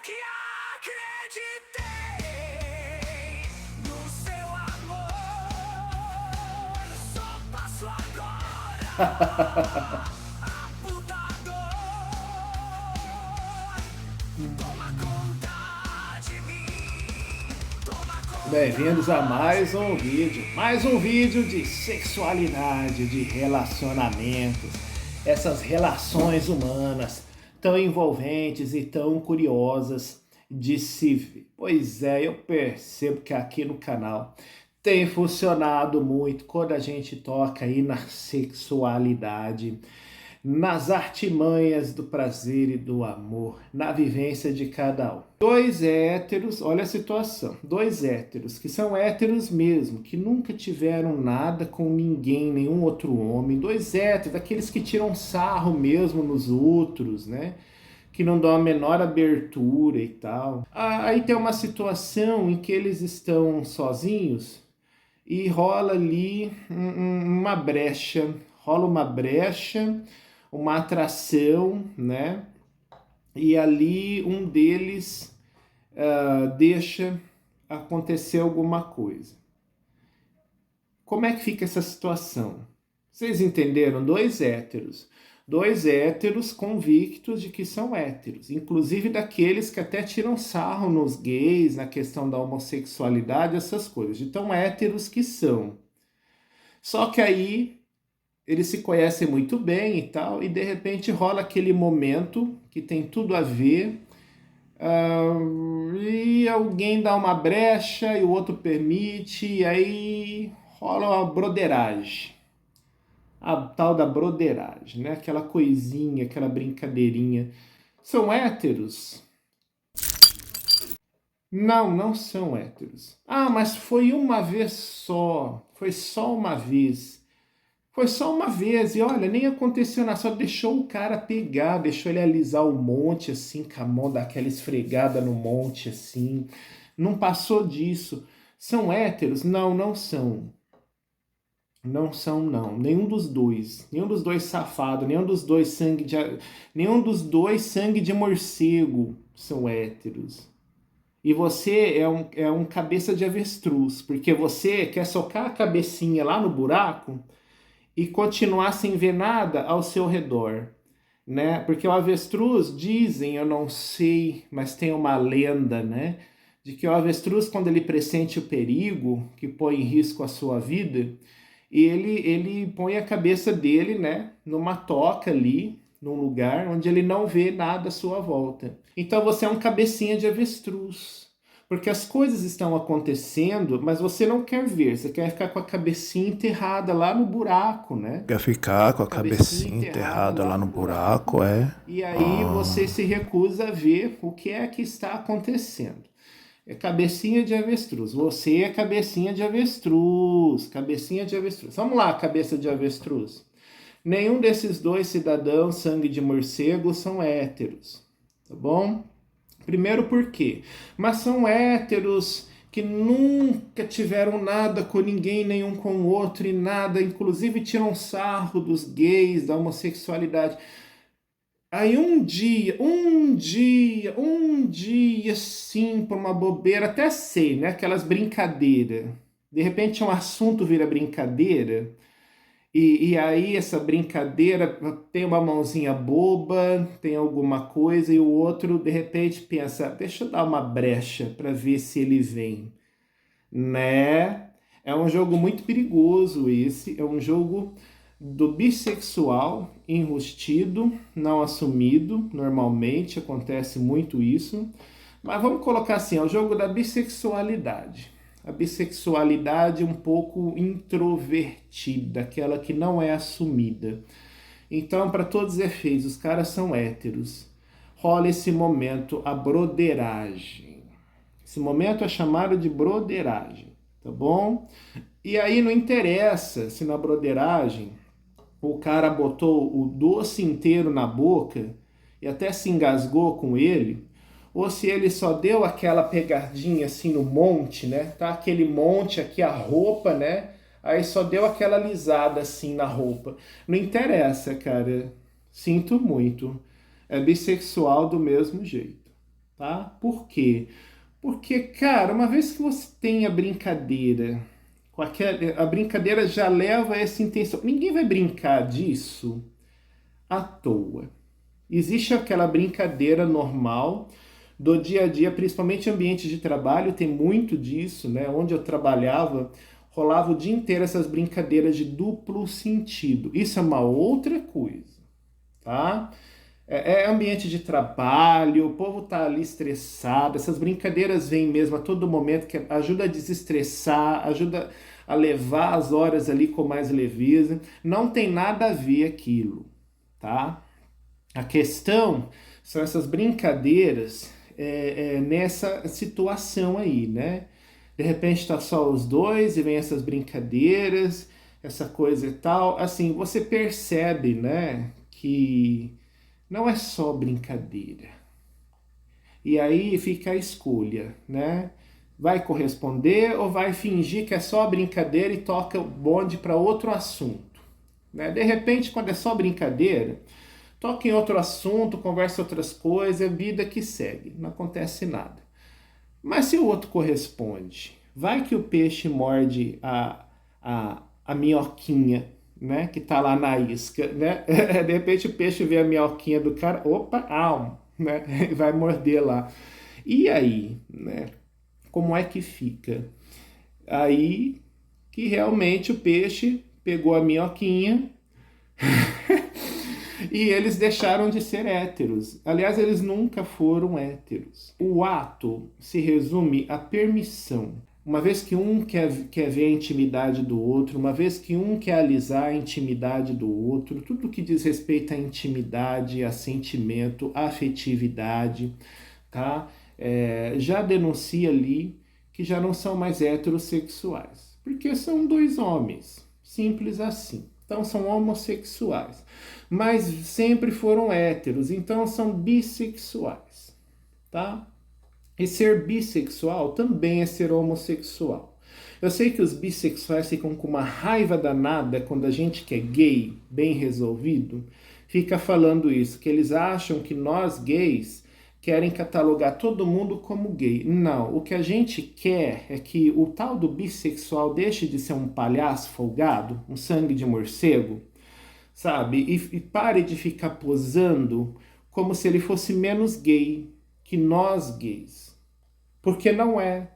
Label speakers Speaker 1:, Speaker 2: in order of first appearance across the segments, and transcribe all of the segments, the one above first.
Speaker 1: que acreditei no seu amor. Só passo agora a puta dor. Toma conta de mim. Toma conta.
Speaker 2: Bem-vindos a mais um vídeo de sexualidade, de relacionamentos, essas relações humanas tão envolventes e tão curiosas de se ver. Pois é, eu percebo que aqui no canal tem funcionado muito quando a gente toca aí na sexualidade, nas artimanhas do prazer e do amor, na vivência de cada um. Dois héteros, olha a situação, dois héteros, que são héteros mesmo, que nunca tiveram nada com ninguém, nenhum outro homem, dois héteros, daqueles que tiram sarro mesmo nos outros, né? Que não dão a menor abertura e tal. Aí tem uma situação em que eles estão sozinhos e rola ali uma brecha, uma atração, né? E ali um deles deixa acontecer alguma coisa. Como é que fica essa situação? Vocês entenderam? Dois héteros convictos de que são héteros, inclusive daqueles que até tiram sarro nos gays, na questão da homossexualidade, essas coisas, de tão héteros que são. Só que aí eles se conhecem muito bem e tal, e de repente rola aquele momento que tem tudo a ver, e alguém dá uma brecha e o outro permite, e aí rola uma broderagem. A tal da broderagem, né? Aquela coisinha, aquela brincadeirinha. São héteros? Não, não são héteros. Ah, mas foi uma vez só. Foi só uma vez. Foi só uma vez, e olha, nem aconteceu nada, só deixou o cara pegar, deixou ele alisar o monte assim, com a mão, dar aquela esfregada no monte assim. Não passou disso. São héteros? Não, não são. Não são, não. Nenhum dos dois. Nenhum dos dois safado, nenhum dos dois sangue de morcego são héteros. E você é um cabeça de avestruz, porque você quer socar a cabecinha lá no buraco e continuar sem ver nada ao seu redor, né? Porque o avestruz, dizem, eu não sei, mas tem uma lenda, né? De que o avestruz, quando ele pressente o perigo, que põe em risco a sua vida, ele põe a cabeça dele, né, numa toca ali, num lugar onde ele não vê nada à sua volta. Então você é um cabecinha de avestruz. Porque as coisas estão acontecendo, mas você não quer ver, você quer ficar com a cabecinha enterrada lá no buraco, né?
Speaker 3: Quer ficar com a
Speaker 2: Cabecinha
Speaker 3: cabecinha enterrada lá no buraco, é?
Speaker 2: E aí você se recusa a ver o que é que está acontecendo. É cabecinha de avestruz. Você é cabecinha de avestruz. Cabecinha de avestruz. Vamos lá, cabeça de avestruz. Nenhum desses dois cidadãos sangue de morcego são héteros. Tá bom? Primeiro por quê? Mas são héteros que nunca tiveram nada com ninguém, nenhum com o outro e nada. Inclusive tiram sarro dos gays, da homossexualidade. Aí um dia, sim, por uma bobeira, até sei, né? Aquelas brincadeiras. De repente um assunto vira brincadeira, e aí essa brincadeira tem uma mãozinha boba, tem alguma coisa, e o outro, de repente, pensa, deixa eu dar uma brecha para ver se ele vem, né? É um jogo muito perigoso esse, é um jogo do bissexual enrustido, não assumido, normalmente acontece muito isso, mas vamos colocar assim, é o jogo da bissexualidade. A bissexualidade um pouco introvertida, aquela que não é assumida. Então, para todos os efeitos, os caras são héteros. Rola esse momento, a broderagem. Esse momento é chamado de broderagem, tá bom? E aí não interessa se na broderagem o cara botou o doce inteiro na boca e até se engasgou com ele, ou se ele só deu aquela pegadinha assim no monte, né? Tá aquele monte aqui, a roupa, né? Aí só deu aquela alisada assim na roupa. Não interessa, cara. Sinto muito. É bissexual do mesmo jeito. tá? Por quê? Porque, cara, uma vez que você tem a brincadeira, a brincadeira já leva essa intenção. Ninguém vai brincar disso à toa. Existe aquela brincadeira normal do dia a dia, principalmente em ambiente de trabalho, tem muito disso, né? Onde eu trabalhava, rolava o dia inteiro essas brincadeiras de duplo sentido. Isso é uma outra coisa, tá? É ambiente de trabalho, o povo tá ali estressado, essas brincadeiras vêm mesmo a todo momento, que ajuda a desestressar, ajuda a levar as horas ali com mais leveza. Não tem nada a ver aquilo, tá? A questão são essas brincadeiras nessa situação aí, né? De repente tá só os dois e vem essas brincadeiras, essa coisa e tal. Assim, você percebe, né, que não é só brincadeira. E aí fica a escolha, né? Vai corresponder ou vai fingir que é só brincadeira e toca o bonde para outro assunto, né? De repente, quando é só brincadeira, toca em outro assunto, conversa outras coisas, vida que segue, não acontece nada. Mas se o outro corresponde, vai que o peixe morde a minhoquinha, né, que tá lá na isca, né? De repente o peixe vê a minhoquinha do cara, opa, né? Vai morder lá. E aí, né? Como é que fica? Aí que realmente o peixe pegou a minhoquinha e eles deixaram de ser héteros. Aliás, eles nunca foram héteros. O ato se resume à permissão. Uma vez que um quer ver a intimidade do outro, uma vez que um quer alisar a intimidade do outro, tudo que diz respeito à intimidade, a sentimento, à afetividade, tá? Já denuncia ali que já não são mais heterossexuais, porque são dois homens, simples assim. Então são homossexuais, mas sempre foram héteros, então são bissexuais, tá? E ser bissexual também é ser homossexual. Eu sei que os bissexuais ficam com uma raiva danada quando a gente que é gay, bem resolvido, fica falando isso, que eles acham que nós gays querem catalogar todo mundo como gay. Não, o que a gente quer é que o tal do bissexual deixe de ser um palhaço folgado, um sangue de morcego, sabe? E pare de ficar posando como se ele fosse menos gay que nós gays. Porque não é.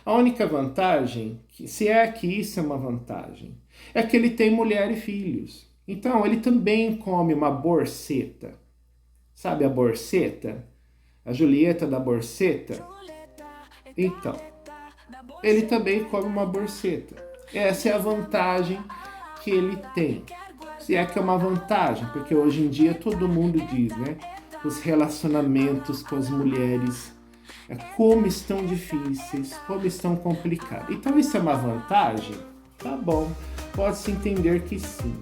Speaker 2: A única vantagem, se é que isso é uma vantagem, é que ele tem mulher e filhos. Então ele também come uma borceta. Sabe a borceta? A Julieta da borceta? Então, ele também come uma borceta. Essa é a vantagem que ele tem. Se é que é uma vantagem, porque hoje em dia todo mundo diz, né? Os relacionamentos com as mulheres, como estão difíceis, como estão complicados. Então isso é uma vantagem? Tá bom, pode-se entender que sim.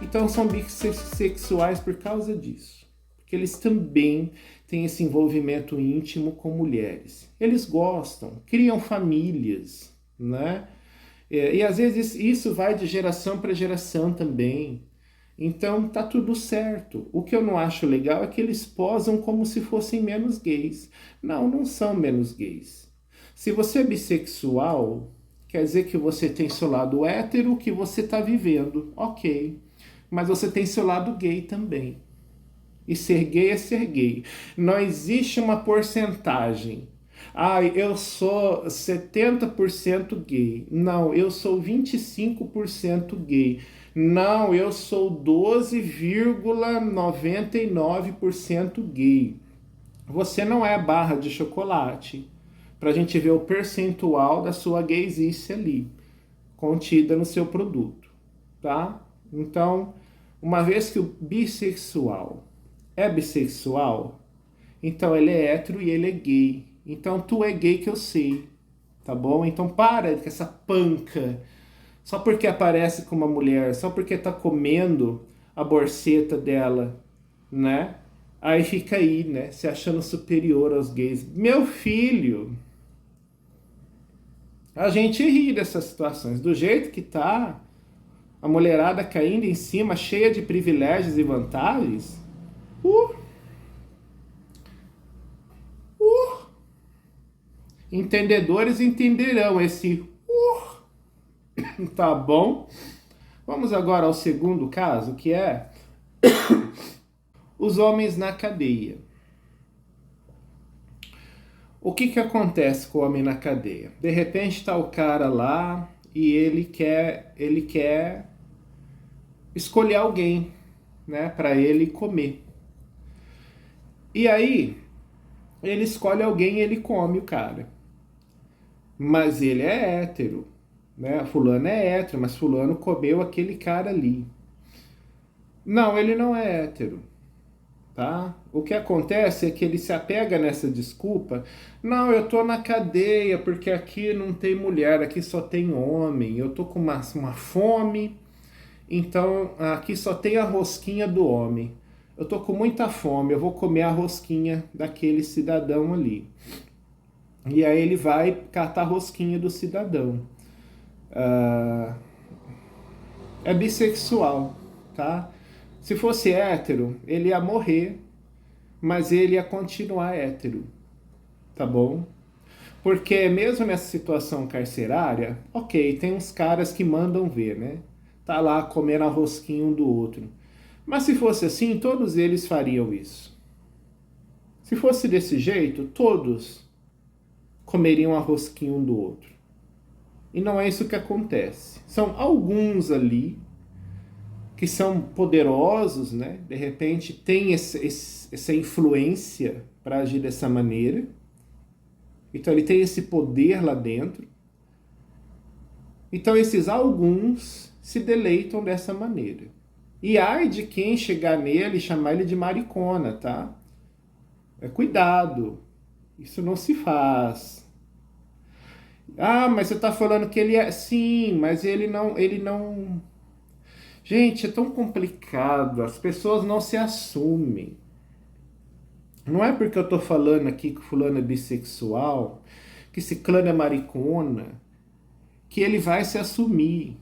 Speaker 2: Então são bissexuais por causa disso. Porque eles também têm esse envolvimento íntimo com mulheres. Eles gostam, criam famílias, né? E às vezes isso vai de geração para geração também. Então tá tudo certo. O que eu não acho legal é que eles posam como se fossem menos gays. Não, não são menos gays. Se você é bissexual, quer dizer que você tem seu lado hétero que você tá vivendo, ok. Mas você tem seu lado gay também. E ser gay é ser gay. Não existe uma porcentagem. Eu sou 70% gay. Não, eu sou 25% gay. Não, eu sou 12,99% gay. Você não é barra de chocolate. Pra gente ver o percentual da sua gaysice ali, contida no seu produto, tá? Então, uma vez que o bissexual é bissexual, então ele é hétero e ele é gay. Então tu é gay que eu sei, tá bom? Então para com essa panca. Só porque aparece com uma mulher, só porque tá comendo a borceta dela, né? Aí fica aí, né? Se achando superior aos gays. Meu filho, a gente ri dessas situações. Do jeito que tá, a mulherada caindo em cima, cheia de privilégios e vantagens. Entendedores entenderão esse tá bom? Vamos agora ao segundo caso, que é os homens na cadeia. O que que acontece com o homem na cadeia? De repente está o cara lá e ele quer escolher alguém, né, para ele comer. E aí ele escolhe alguém e ele come o cara. Mas ele é hétero, né? Fulano é hétero, mas fulano comeu aquele cara ali. Não, ele não é hétero. Tá? O que acontece é que ele se apega nessa desculpa. Não, eu tô na cadeia porque aqui não tem mulher, aqui só tem homem. Eu tô com uma fome, então aqui só tem a rosquinha do homem. Eu tô com muita fome, eu vou comer a rosquinha daquele cidadão ali. E aí ele vai catar a rosquinha do cidadão. É bissexual, tá? Se fosse hétero, ele ia morrer, mas ele ia continuar hétero, tá bom? Porque mesmo nessa situação carcerária, ok, tem uns caras que mandam ver, né? Tá lá comendo a rosquinha um do outro. Mas se fosse assim, todos eles fariam isso. Se fosse desse jeito, todos comeriam a rosquinha um do outro. E não é isso que acontece. São alguns ali que são poderosos, né? De repente tem essa influência para agir dessa maneira. Então ele tem esse poder lá dentro. Então esses alguns se deleitam dessa maneira. E ai de quem chegar nele e chamar ele de maricona, tá? Cuidado. Isso não se faz. Ah, mas você está falando que ele é... Sim, mas ele não... Gente, é tão complicado. As pessoas não se assumem. Não é porque eu estou falando aqui que fulano é bissexual, que ciclano é maricona, que ele vai se assumir.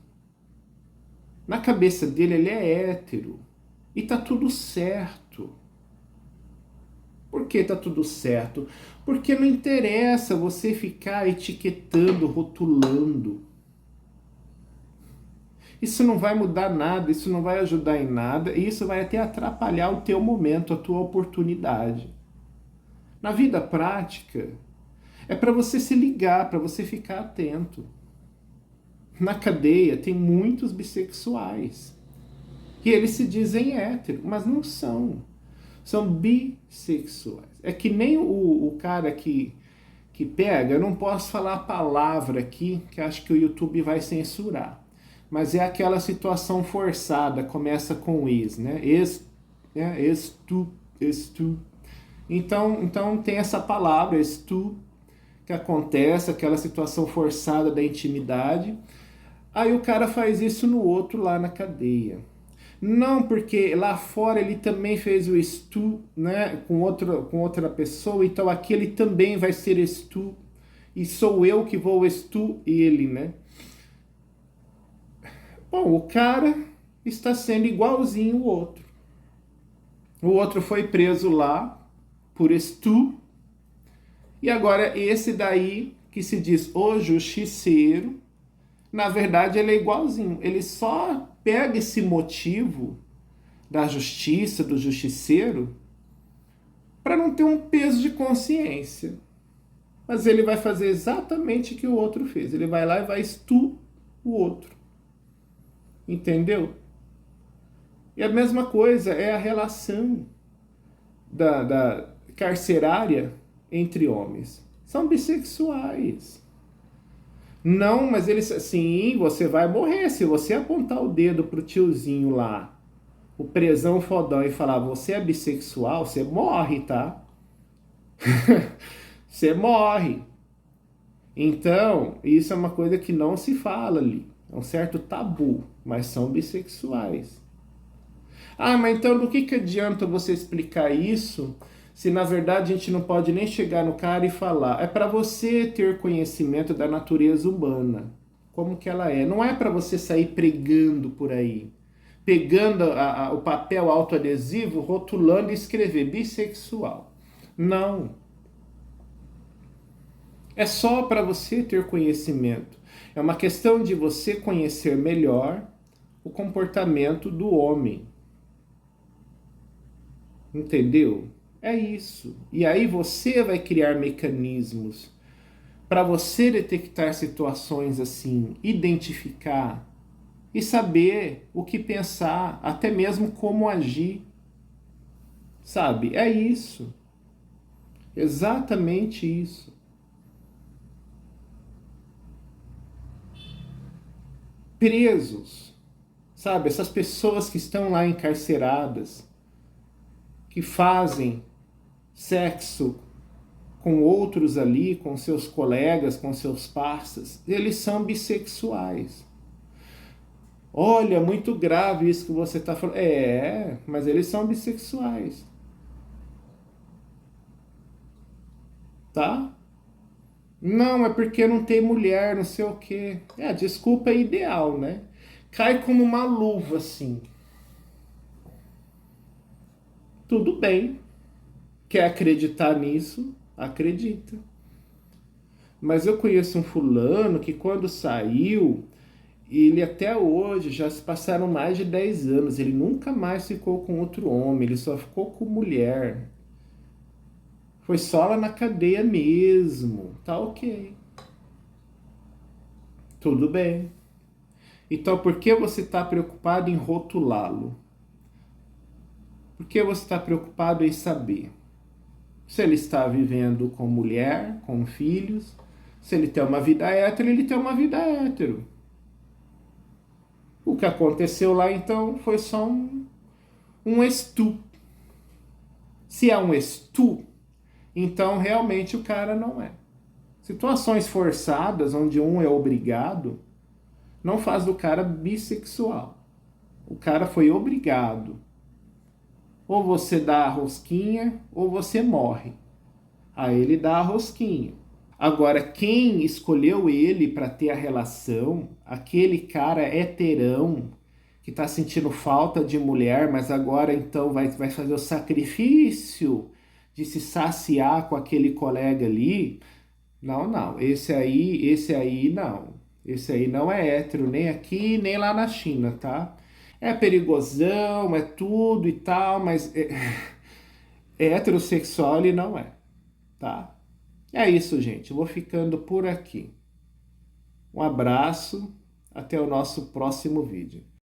Speaker 2: Na cabeça dele, ele é hétero. E tá tudo certo. Por que tá tudo certo? Porque não interessa você ficar etiquetando, rotulando. Isso não vai mudar nada, isso não vai ajudar em nada, e isso vai até atrapalhar o teu momento, a tua oportunidade. Na vida prática, é para você se ligar, para você ficar atento. Na cadeia tem muitos bissexuais. E eles se dizem hétero, mas não são. São bissexuais. É que nem o cara que pega, eu não posso falar a palavra aqui, que acho que o YouTube vai censurar. Mas é aquela situação forçada, começa com ex, né? Estu. Então tem essa palavra, estu, que acontece, aquela situação forçada da intimidade. Aí o cara faz isso no outro lá na cadeia. Não, porque lá fora ele também fez o estu, né, com outra pessoa, então aqui ele também vai ser estu, e sou eu que vou estu ele, né? Bom, o cara está sendo igualzinho o outro. O outro foi preso lá por estu, e agora esse daí, que se diz o justiceiro, na verdade ele é igualzinho, ele só pega esse motivo da justiça, do justiceiro, para não ter um peso de consciência. Mas ele vai fazer exatamente o que o outro fez. Ele vai lá e vai estu o outro. Entendeu? E a mesma coisa é a relação da carcerária entre homens. São bissexuais. Não, mas eles, sim, você vai morrer. Se você apontar o dedo pro tiozinho lá, o presão fodão, e falar, você é bissexual, você morre, tá? Você morre. Então, isso é uma coisa que não se fala ali. É um certo tabu, mas são bissexuais. Ah, mas então do que adianta você explicar isso se na verdade a gente não pode nem chegar no cara e falar? É para você ter conhecimento da natureza humana, como que ela é. Não é para você sair pregando por aí, pegando o papel autoadesivo, rotulando e escrever bissexual. Não. É só para você ter conhecimento. É uma questão de você conhecer melhor o comportamento do homem. Entendeu? É isso. E aí você vai criar mecanismos para você detectar situações assim, identificar e saber o que pensar, até mesmo como agir. Sabe? É isso. Exatamente isso. Presos, sabe? Essas pessoas que estão lá encarceradas, que fazem sexo com outros ali, com seus colegas, com seus parceiros, eles são bissexuais. Olha, muito grave isso que você está falando. É, mas eles são bissexuais. Tá? Não, é porque não tem mulher, não sei o quê. É, a desculpa é ideal, né? Cai como uma luva, assim. Tudo bem. Quer acreditar nisso? Acredita. Mas eu conheço um fulano que quando saiu, ele até hoje, já se passaram mais de 10 anos, ele nunca mais ficou com outro homem, ele só ficou com mulher. Foi só lá na cadeia mesmo. Tá ok. Tudo bem. Então por que você está preocupado em rotulá-lo? Por que você está preocupado em saber? Se ele está vivendo com mulher, com filhos, se ele tem uma vida hétero, ele tem uma vida hétero. O que aconteceu lá então foi só um estu. Se é um estu, então realmente o cara não é. Situações forçadas, onde um é obrigado, não faz do cara bissexual. O cara foi obrigado. Ou você dá a rosquinha, ou você morre. Aí ele dá a rosquinha. Agora, quem escolheu ele para ter a relação, aquele cara heterão, que está sentindo falta de mulher, mas agora então vai fazer o sacrifício de se saciar com aquele colega ali. Não, não. Esse aí não. Esse aí não é hétero, nem aqui, nem lá na China, tá? É perigosão, é tudo e tal, mas é heterossexual ele não é, tá? É isso, gente. Eu vou ficando por aqui. Um abraço, até o nosso próximo vídeo.